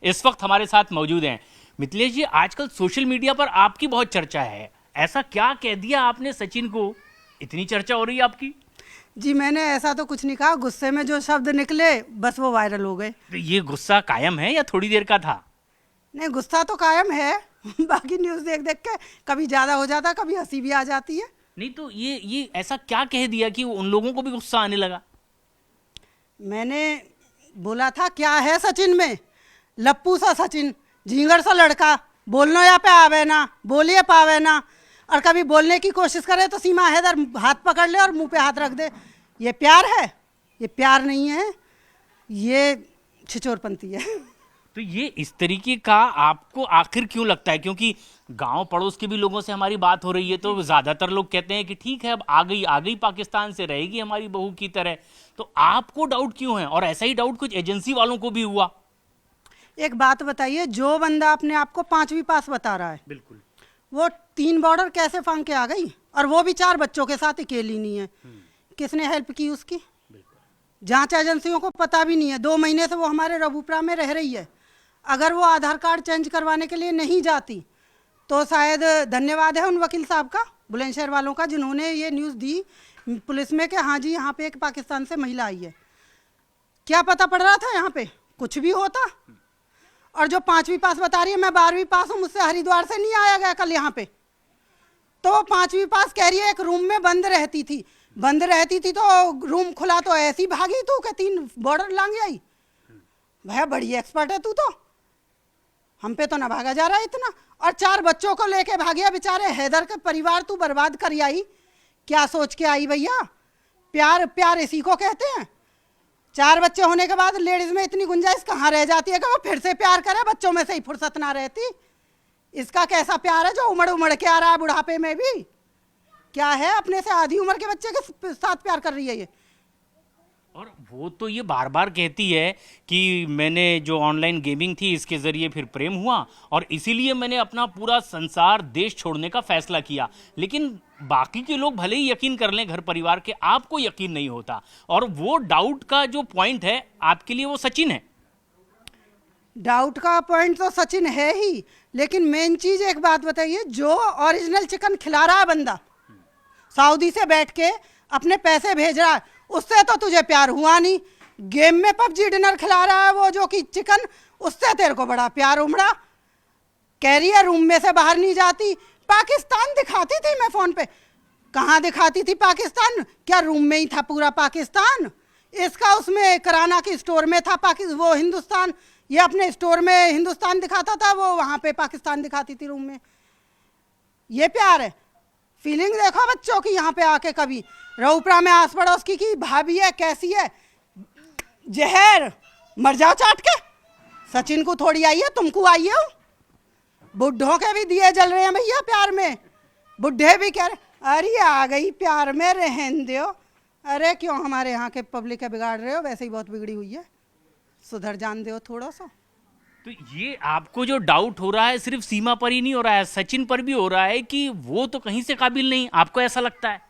इस वक्त हमारे साथ मौजूद हैं। मिथिलेश जी, आजकल सोशल मीडिया पर आपकी बहुत चर्चा है, ऐसा क्या कह दिया आपने सचिन को, इतनी चर्चा हो रही है आपकी? जी मैंने ऐसा तो कुछ नहीं कहा, गुस्से में जो शब्द निकले बस वो वायरल हो गए। तो ये गुस्सा कायम है या थोड़ी देर का था? नहीं, गुस्सा तो कायम है बाकी न्यूज़ देख देख के कभी ज़्यादा हो जाता, कभी हंसी भी आ जाती है। नहीं तो ये ऐसा क्या कह दिया कि उन लोगों को भी गुस्सा आने लगा? मैंने बोला था क्या है सचिन में, लप्पू सा सचिन, झींगर सा लड़का, बोलना या पे आवे ना, बोलिए पावे ना, और कभी बोलने की कोशिश करे तो सीमा हैदर हाथ पकड़ ले और मुंह पे हाथ रख दे। ये प्यार है? ये प्यार नहीं है, ये छिचोरपंती है। तो ये इस तरीके का आपको आखिर क्यों लगता है? क्योंकि गांव पड़ोस के भी लोगों से हमारी बात हो रही है तो ज्यादातर लोग कहते हैं कि ठीक है, अब आ गई पाकिस्तान से, रहेगी हमारी बहू की तरह। तो आपको डाउट क्यों है? और ऐसा ही डाउट कुछ एजेंसी वालों को भी हुआ। एक बात बताइए, जो बंदा अपने आप को 5वीं पास बता रहा है, बिल्कुल, वो 3 बॉर्डर कैसे फांग के आ गई? और वो भी 4 बच्चों के साथ अकेली नहीं है। किसने हेल्प की उसकी? जांच एजेंसियों को पता भी नहीं है। 2 महीने से वो हमारे रघुपुरा में रह रही है। अगर वो आधार कार्ड चेंज करवाने के लिए नहीं जाती तो शायद धन्यवाद है उन वकील साहब का, बुलंदशहर वालों का, जिन्होंने ये न्यूज़ दी पुलिस में कि हाँ जी यहाँ पे एक पाकिस्तान से महिला आई है। क्या पता पड़ रहा था यहाँ पे? कुछ भी होता। और जो 5वीं पास बता रही है, मैं 12वीं पास हूँ, मुझसे हरिद्वार से नहीं आया गया कल यहाँ पे। तो वो 5वीं पास कह रही है एक रूम में बंद रहती थी तो रूम खुला तो ऐसी भागी तू कि 3 बॉर्डर लांग आई। भैया बड़ी एक्सपर्ट है तू तो, हम पे तो ना भागा जा रहा है इतना। और 4 बच्चों को लेके भागिया, बेचारे हैदर का परिवार तू बर्बाद कर आई। क्या सोच के आई भैया? प्यार प्यार इसी को कहते हैं। 4 बच्चे होने के बाद लेडीज में इतनी गुंजाइश कहाँ रह जाती है कि वो फिर से प्यार करे? बच्चों में से ही फुर्सत ना रहती। इसका कैसा प्यार है जो उमड़ उमड़ के आ रहा है बुढ़ापे में भी? क्या है, अपने से आधी उम्र के बच्चे के साथ प्यार कर रही है ये? और वो तो ये बार बार कहती है कि मैंने जो ऑनलाइन गेमिंग थी इसके जरिए फिर प्रेम हुआ और इसीलिए मैंने अपना पूरा संसार देश छोड़ने का फैसला किया। लेकिन बाकी के लोग भले ही यकीन कर लें, घर परिवार के, आपको यकीन नहीं होता। और वो डाउट का जो पॉइंट है आपके लिए वो सचिन है। डाउट का पॉइंट तो सचिन है ही, लेकिन मेन चीज एक बात बताइए, जो ओरिजिनल चिकन खिला रहा है बंदा, सऊदी से बैठ के अपने पैसे भेज रहा है, उससे तो तुझे प्यार हुआ नहीं। गेम में पबजी डिनर खिला रहा है वो जो कि चिकन, उससे तेरे को बड़ा प्यार उमड़ा। कह रही है रूम में से बाहर नहीं जाती। पाकिस्तान दिखाती थी मैं फोन पे। कहाँ दिखाती थी पाकिस्तान? क्या रूम में ही था पूरा पाकिस्तान? इसका उसमें कराना की स्टोर में था वो हिंदुस्तान, ये अपने स्टोर में हिंदुस्तान दिखाता था, वो वहाँ पे पाकिस्तान दिखाती थी रूम में। ये प्यार है? फीलिंग देखो बच्चों की यहाँ पे आके। कभी रघुपुरा में आस पड़ोस की भाभी है, कैसी है, जहर, मर जाओ चाट के। सचिन को थोड़ी आई है, तुमको आई है। बुढ़ों के भी दिए जल रहे हैं भैया प्यार में। बुढ़े भी कह रहे अरे आ गई प्यार में, रहन दो। अरे क्यों हमारे यहाँ के पब्लिक के बिगाड़ रहे हो? वैसे ही बहुत बिगड़ी हुई है, सुधर जान दो थोड़ा सा। तो ये आपको जो डाउट हो रहा है सिर्फ सीमा पर ही नहीं हो रहा है, सचिन पर भी हो रहा है कि वो तो कहीं से काबिल नहीं, आपको ऐसा लगता है?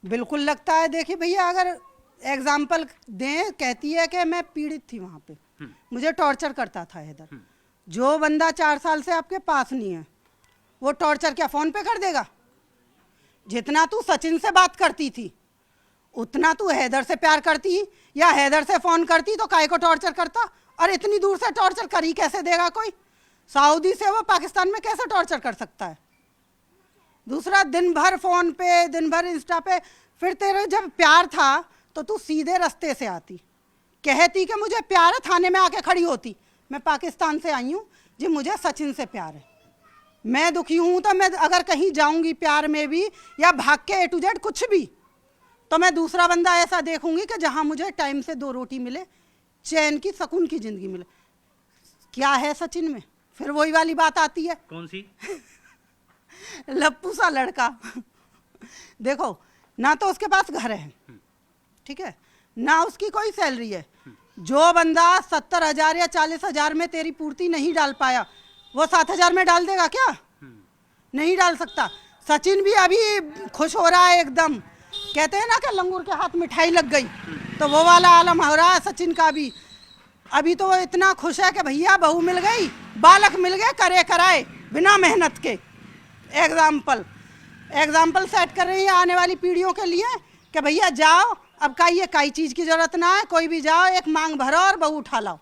बिल्कुल लगता है। देखिए भैया, अगर एग्जाम्पल दें, कहती है कि मैं पीड़ित थी वहाँ पे, मुझे टॉर्चर करता था हैदर। जो बंदा 4 साल से आपके पास नहीं है, वो टॉर्चर क्या फ़ोन पे कर देगा? जितना तू सचिन से बात करती थी उतना तू हैदर से प्यार करती, या हैदर से फ़ोन करती तो काय को टॉर्चर करता? और इतनी दूर से टॉर्चर कर ही कैसे देगा कोई? सऊदी से वो पाकिस्तान में कैसे टॉर्चर कर सकता है? दूसरा, दिन भर फ़ोन पे, दिन भर इंस्टा पे। फिर तेरे जब प्यार था तो तू सीधे रास्ते से आती, कहती कि मुझे प्यार है, थाने में आके खड़ी होती, मैं पाकिस्तान से आई हूँ जी, मुझे सचिन से प्यार है, मैं दुखी हूँ, तो मैं अगर कहीं जाऊँगी प्यार में भी या भाग के A to Z कुछ भी, तो मैं दूसरा बंदा ऐसा देखूंगी कि जहाँ मुझे टाइम से 2 रोटी मिले, चैन की, सुकून की ज़िंदगी मिले। क्या है सचिन में? फिर वही वाली बात आती है। कौन सी? लप्पू सा लड़का। देखो, ना तो उसके पास घर है, ठीक है, ना उसकी कोई सैलरी है। जो बंदा 70,000 या 40,000 में तेरी पूर्ति नहीं डाल पाया, वो 7,000 में डाल देगा क्या? नहीं डाल सकता। सचिन भी अभी खुश हो रहा है एकदम, कहते हैं ना कि लंगूर के हाथ मिठाई लग गई, तो वो वाला आलम हो रहा है सचिन का भी। अभी तो वो इतना खुश है कि भैया बहू मिल गई, बालक मिल गए, करे कराए बिना मेहनत के। एग्जाम्पल सेट कर रही है आने वाली पीढ़ियों के लिए कि भैया जाओ, अब काई चीज की जरूरत ना है, कोई भी जाओ, एक मांग भरो और बहू उठा लाओ।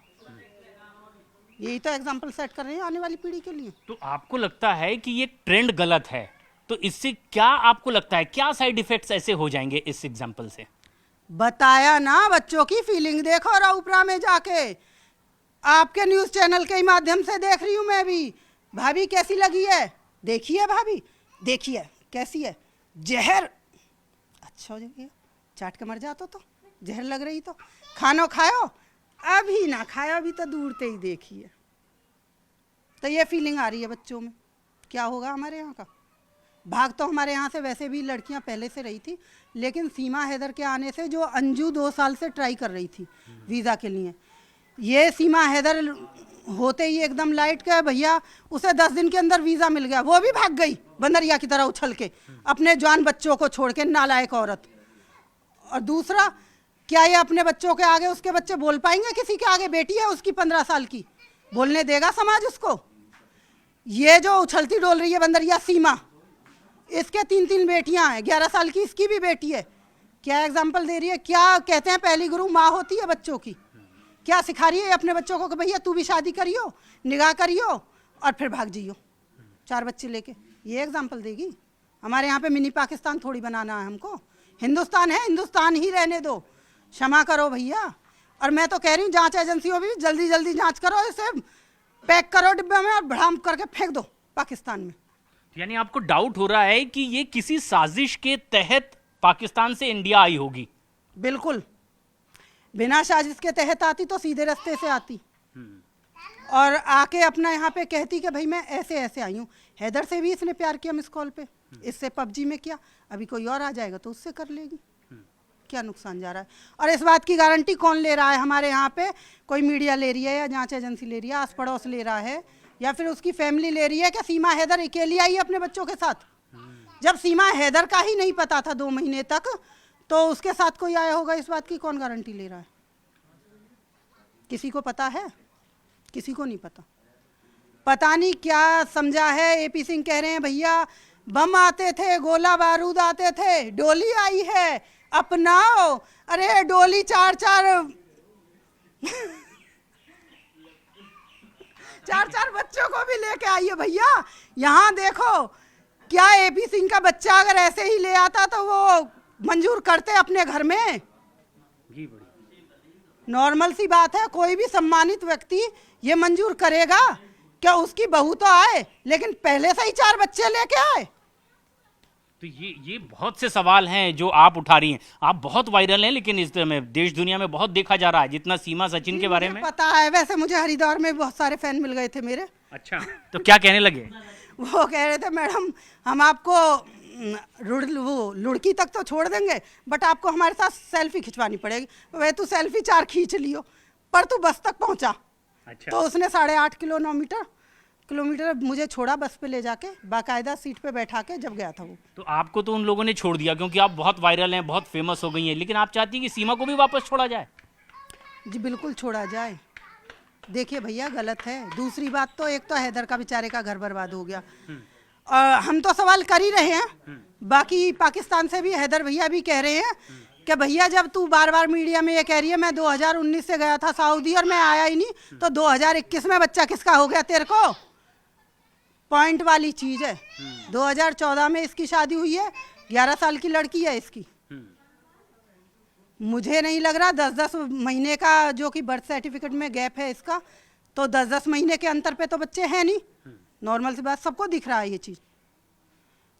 यही तो एग्जाम्पल सेट कर रही है आने वाली पीढ़ी के लिए। तो आपको लगता है कि ये ट्रेंड गलत है, तो इससे क्या आपको लगता है क्या साइड इफेक्ट्स ऐसे हो जाएंगे इस एग्जाम्पल से? बताया ना, बच्चों की फीलिंग देखो राउपरा में जाके, आपके न्यूज चैनल के माध्यम से देख रही हूँ मैं भी। भाभी कैसी लगी है? देखिए भाभी, देखिए कैसी है, जहर। अच्छा हो जाएगा, चाट के मर जातो तो जहर लग रही तो खानो खाओ, अभी ना खाया, अभी तो दूरते ही देखिए। तो ये फीलिंग आ रही है बच्चों में। क्या होगा हमारे यहाँ का? भाग तो हमारे यहाँ से वैसे भी लड़कियाँ पहले से रही थी, लेकिन सीमा हैदर के आने से जो अंजू 2 साल से ट्राई कर रही थी वीज़ा के लिए, ये सीमा हैदर होते ही एकदम लाइट का भैया, उसे 10 दिन के अंदर वीज़ा मिल गया, वो भी भाग गई बंदरिया की तरह उछल के अपने जवान बच्चों को छोड़ के, नालायक औरत। और दूसरा, क्या ये अपने बच्चों के आगे, उसके बच्चे बोल पाएंगे किसी के आगे? बेटी है उसकी 15 साल की, बोलने देगा समाज उसको? ये जो उछलती डोल रही है बंदरिया सीमा, इसके 3 बेटियां हैं, 11 साल की इसकी भी बेटी है। क्या एग्जाम्पल दे रही है? क्या कहते हैं पहली गुरु माँ होती है बच्चों की। क्या सिखा रही है अपने बच्चों को कि भैया तू भी शादी करियो, निगाह करियो और फिर भाग जाइयो 4 बच्चे लेके? ये एग्जाम्पल देगी? हमारे यहाँ पे मिनी पाकिस्तान थोड़ी बनाना है हमको। हिंदुस्तान है, हिंदुस्तान ही रहने दो, क्षमा करो भैया। और मैं तो कह रही हूँ जांच एजेंसियों भी जल्दी जल्दी जांच करो, इसे पैक करो डिब्बे में और भड़ाम करके फेंक दो पाकिस्तान में। यानी आपको डाउट हो रहा है कि ये किसी साजिश के तहत पाकिस्तान से इंडिया आई होगी? बिल्कुल, बिना साजिश के तहत आती तो सीधे रास्ते से आती और आके अपना यहाँ पे कहती कि भाई मैं ऐसे ऐसे आई हूँ। हैदर से भी इसने प्यार किया मिस कॉल पे, इससे पबजी में किया, अभी कोई और आ जाएगा तो उससे कर लेगी। क्या नुकसान जा रहा है? और इस बात की गारंटी कौन ले रहा है हमारे यहाँ पे? कोई मीडिया ले रही है या जांच एजेंसी ले रही है, आस पड़ोस ले रहा है, या फिर उसकी फैमिली ले रही है कि सीमा हैदर अकेली आई अपने बच्चों के साथ? जब सीमा हैदर का ही नहीं पता था 2 महीने तक, तो उसके साथ कोई आया होगा, इस बात की कौन गारंटी ले रहा है? किसी को पता है? किसी को नहीं पता। पता नहीं क्या समझा है। एपी सिंह कह रहे हैं भैया बम आते थे, गोला बारूद आते थे, डोली आई है अपनाओ। अरे डोली 4-4 बच्चों को भी लेके आइए भैया। यहाँ देखो, क्या एपी सिंह का बच्चा अगर ऐसे ही ले आता तो वो मंजूर करते अपने घर में? नॉर्मल सी बात है, कोई भी सम्मानित व्यक्ति ये मंजूर करेगा क्या उसकी बहू तो आए, लेकिन पहले से ही 4 बच्चे लेके आए? तो ये बहुत से सवाल हैं जो आप उठा रही हैं। आप बहुत वायरल हैं, लेकिन इस में देश दुनिया में बहुत देखा जा रहा है, जितना सीमा सचिन के बारे में पता है। वैसे मुझे हरिद्वार में बहुत सारे फैन मिल गए थे मेरे। अच्छा, तो क्या कहने लगे? वो कह रहे थे मैडम हम आपको लुड़की तक तो छोड़ देंगे, बट आपको हमारे साथ सेल्फी खिंचवानी पड़ेगी। वे तू सेल्फी 4 खींच लियो, पर तू बस तक पहुंचा। अच्छा। तो उसने 8.5 किलोमीटर मुझे छोड़ा बस पे ले जाके, बाकायदा सीट पे बैठा के, जब गया था वो। तो आपको तो उन लोगों ने छोड़ दिया क्योंकि आप बहुत वायरल हैं, बहुत फेमस हो गई हैं, लेकिन आप चाहती हैं कि सीमा को भी वापस छोड़ा जाए? जी बिल्कुल छोड़ा जाए। देखिए भैया गलत है। दूसरी बात तो, एक तो हैदर का बेचारे का घर बर्बाद हो गया, हम तो सवाल कर ही रहे हैं, बाकी पाकिस्तान से भी हैदर भैया भी कह रहे हैं कि भैया जब तू बार बार मीडिया में ये कह रही है मैं 2019 से गया था सऊदी और मैं आया ही नहीं, तो 2021 में बच्चा किसका हो गया तेरे को? पॉइंट वाली चीज है। 2014 में इसकी शादी हुई है, 11 साल की लड़की है इसकी। मुझे नहीं लग रहा 10-10 महीने का जो कि बर्थ सर्टिफिकेट में गैप है इसका, तो 10-10 महीने के अंतर पे तो बच्चे हैं नहीं। नॉर्मल सी बात, सबको दिख रहा है ये चीज।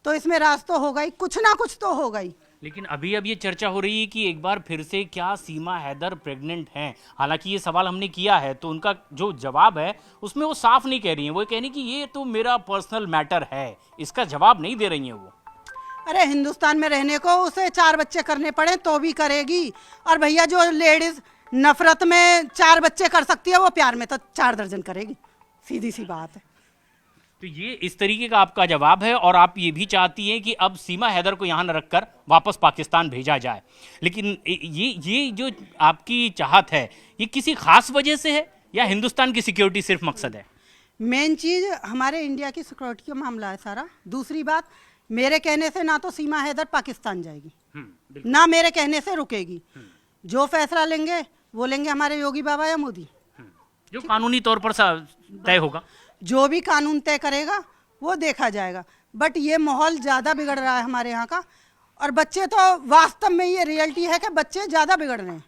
तो इसमें राज तो होगा ही, कुछ ना कुछ तो होगा ही। लेकिन अभी अब ये चर्चा हो रही है कि एक बार फिर से क्या सीमा हैदर प्रेग्नेंट हैं? हालांकि ये सवाल हमने किया है, तो उनका जो जवाब है उसमें वो साफ नहीं कह रही हैं। वो कह रही कि ये तो मेरा पर्सनल मैटर है, इसका जवाब नहीं दे रही हैं वो। अरे हिंदुस्तान में रहने को उसे 4 बच्चे करने पड़े तो भी करेगी। और भैया जो लेडीज नफरत में 4 बच्चे कर सकती है, वो प्यार में तो 4 दर्जन करेगी। सीधी सी बात है। तो ये इस तरीके का आपका जवाब है, और आप ये भी चाहती हैं कि अब सीमा हैदर को यहाँ न रखकर वापस पाकिस्तान भेजा जाए। लेकिन ये जो आपकी चाहत है, ये किसी खास वजह से है या हिंदुस्तान की सिक्योरिटी सिर्फ मकसद है? मेन चीज़ हमारे इंडिया की सिक्योरिटी का मामला है सारा। दूसरी बात, मेरे कहने से ना तो सीमा हैदर पाकिस्तान जाएगी, ना मेरे कहने से रुकेगी। जो फैसला लेंगे वो लेंगे हमारे योगी बाबा या मोदी, जो कानूनी तौर पर तय होगा। जो भी कानून तय करेगा वो देखा जाएगा। बट ये माहौल ज़्यादा बिगड़ रहा है हमारे यहाँ का, और बच्चे तो वास्तव में ये रियलिटी है कि बच्चे ज़्यादा बिगड़ रहे हैं।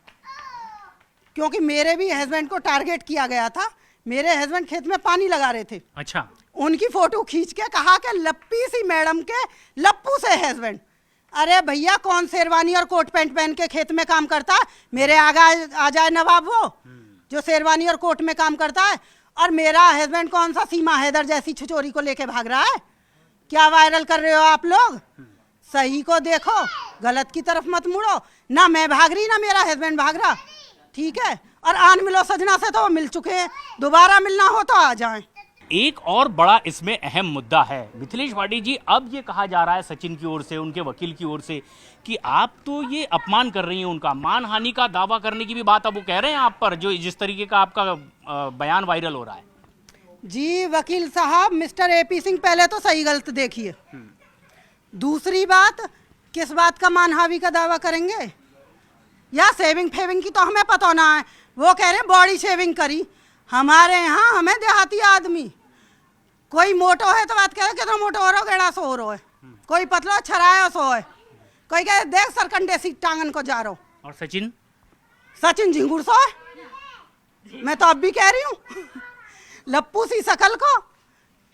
क्योंकि मेरे भी हस्बैंड को टारगेट किया गया था। मेरे हस्बैंड खेत में पानी लगा रहे थे। अच्छा। उनकी फोटो खींच के कहा कि लप्पी सी मैडम के लप्पू से हस्बैंड। अरे भैया, कौन शेरवानी और कोट पैंट पहन के खेत में काम करता है? मेरे आगे आ जाए नवाब वो जो शेरवानी और कोट में काम करता है। और मेरा हस्बैंड कौन सा सीमा हैदर जैसी छिचोरी को लेके भाग रहा है? क्या वायरल कर रहे हो आप लोग? सही को देखो, गलत की तरफ मत मुड़ो। ना मैं भाग रही, ना मेरा हस्बैंड भाग रहा। ठीक है? और आन मिलो सजना से तो वो मिल चुके हैं, दोबारा मिलना हो तो आ जाएं। एक और बड़ा इसमें अहम मुद्दा है मिथिलेश वाडी जी। अब ये कहा जा रहा है सचिन की ओर से, उनके वकील की ओर से, कि आप तो ये अपमान कर रही हैं उनका, मानहानि का दावा करने की भी बात अब वो कह रहे हैं आप पर, जो जिस तरीके का आपका बयान वायरल हो रहा है। जी वकील साहब, मिस्टर एपी सिंह, पहले तो सही गलत देखिए। दूसरी बात, किस बात का मानहानि का दावा करेंगे? या सेविंग फेविंग की तो हमें पता ना है। वो कह रहे हैं बॉडी शेविंग करी। हमारे यहाँ हमें देहाती आदमी, कोई मोटो है तो बात कह रहे कितना मोटो हो रहा हो, गेड़ा सो हो रहा है। कोई पतला छराया सो है। कोई कहे देख सरकंडे सी टांगन को जा रहा हो। और सचिन झिंगुर सो है। मैं तो अब भी कह रही हूँ लप्पू सी शकल को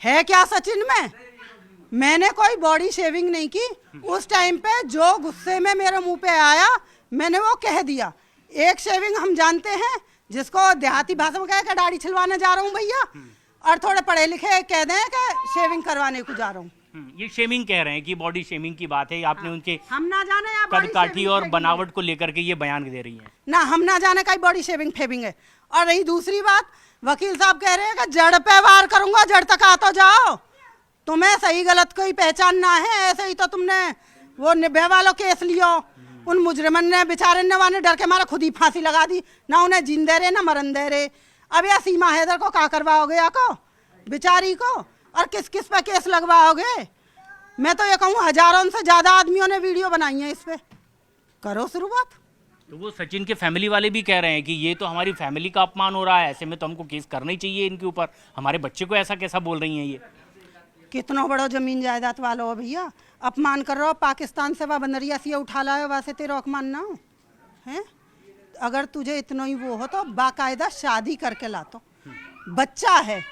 है क्या सचिन में? मैंने कोई बॉडी शेविंग नहीं की। उस टाइम पे जो गुस्से में मेरे मुंह पे आया मैंने वो कह दिया। एक शेविंग हम जानते हैं जिसको देहाती भाषा में कहे कि दाढ़ी छिलवाने जा रहा हूँ भैया, और थोड़े पढ़े लिखे कह दें कि शेविंग करवाने को जा रहा हूँ। ये शेविंग कह रहे हैं कि बॉडी शेविंग की बात है। आपने उनके हम ना जाने या कद काठी और बनावट को लेकर के ये बयान दे रही हैं ना, हम ना जाने का बॉडी शेविंग फेविंग है। और रही दूसरी बात, वकील साहब कह रहे हैं कि जड़ पे वार करूंगा, जड़ तक आ तो जाओ। तुम्हें सही गलत को ही पहचानना है। ऐसे ही तो तुमने वो निर्भया वालों केस लियो, उन मुजरिमन ने बेचारे ने डर के मारा खुद ही फांसी लगा दी। ना उन्हें जिंदे रहे ना मरन दे रहे। अब या सीमा हैदर को क्या करवाओगे या को बेचारी को, और किस किस पे केस लगवाओगे? मैं तो ये कहूँ हजारों से ज्यादा आदमियों ने वीडियो बनाई है इस पे, करो शुरुआत। तो वो सचिन के फैमिली वाले भी कह रहे हैं कि ये तो हमारी फैमिली का अपमान हो रहा है, ऐसे में तो हमको केस करना ही चाहिए इनके ऊपर। हमारे बच्चे को ऐसा कैसा बोल रही हैं ये? कितना बड़ो जमीन जायदाद वालो हो भैया, अपमान कर रहे हो। पाकिस्तान से वह बंदरिया सी उठा लाओ, वैसे तेरा अपमान ना हो है। अगर तुझे इतना ही वो हो तो बाकायदा शादी करके ला। तो बच्चा है,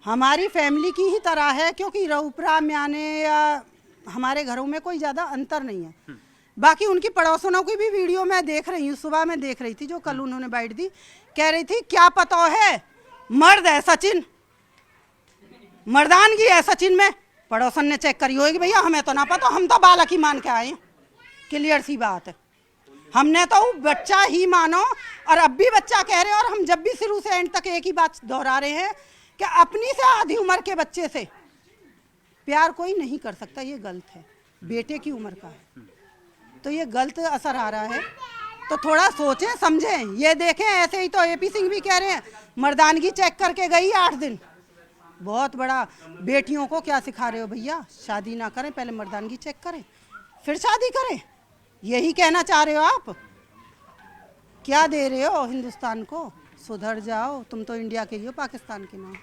हमारी फैमिली की ही तरह है। क्योंकि रऊपरा म्याने या हमारे घरों में कोई ज़्यादा अंतर नहीं है। बाकी उनकी पड़ोसनों की भी वीडियो मैं देख रही हूँ, सुबह में देख रही थी, जो कल उन्होंने बाइट दी। कह रही थी क्या पता है मर्द है सचिन, मर्दानगी है सचिन में। पड़ोसन ने चेक करी होगी भैया, हमें तो ना पता, हम तो बालक ही मान के आए। क्लियर सी बात है, हमने तो बच्चा ही मानो। और अब भी बच्चा कह रहे हैं, और हम जब भी शुरू से एंड तक एक ही बात दोहरा रहे हैं कि अपनी से आधी उम्र के बच्चे से प्यार कोई नहीं कर सकता। ये गलत है, बेटे की उम्र का है तो ये गलत असर आ रहा है। तो थोड़ा सोचें समझें, ये देखें। ऐसे ही तो एपी सिंह भी कह रहे हैं मर्दानगी चेक करके गई 8 दिन। बहुत बड़ा, बेटियों को क्या सिखा रहे हो भैया? शादी ना करें, पहले मर्दानगी चेक करें फिर शादी करें। यही कहना चाह रहे हो आप? क्या दे रहे हो हिंदुस्तान को? सुधर जाओ, तुम तो इंडिया के ही हो, पाकिस्तान के ना।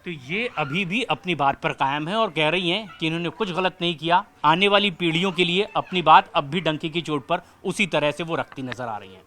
तो ये अभी भी अपनी बात पर कायम है और कह रही हैं कि इन्होंने कुछ गलत नहीं किया। आने वाली पीढ़ियों के लिए अपनी बात अब भी डंके की चोट पर उसी तरह से वो रखती नजर आ रही हैं।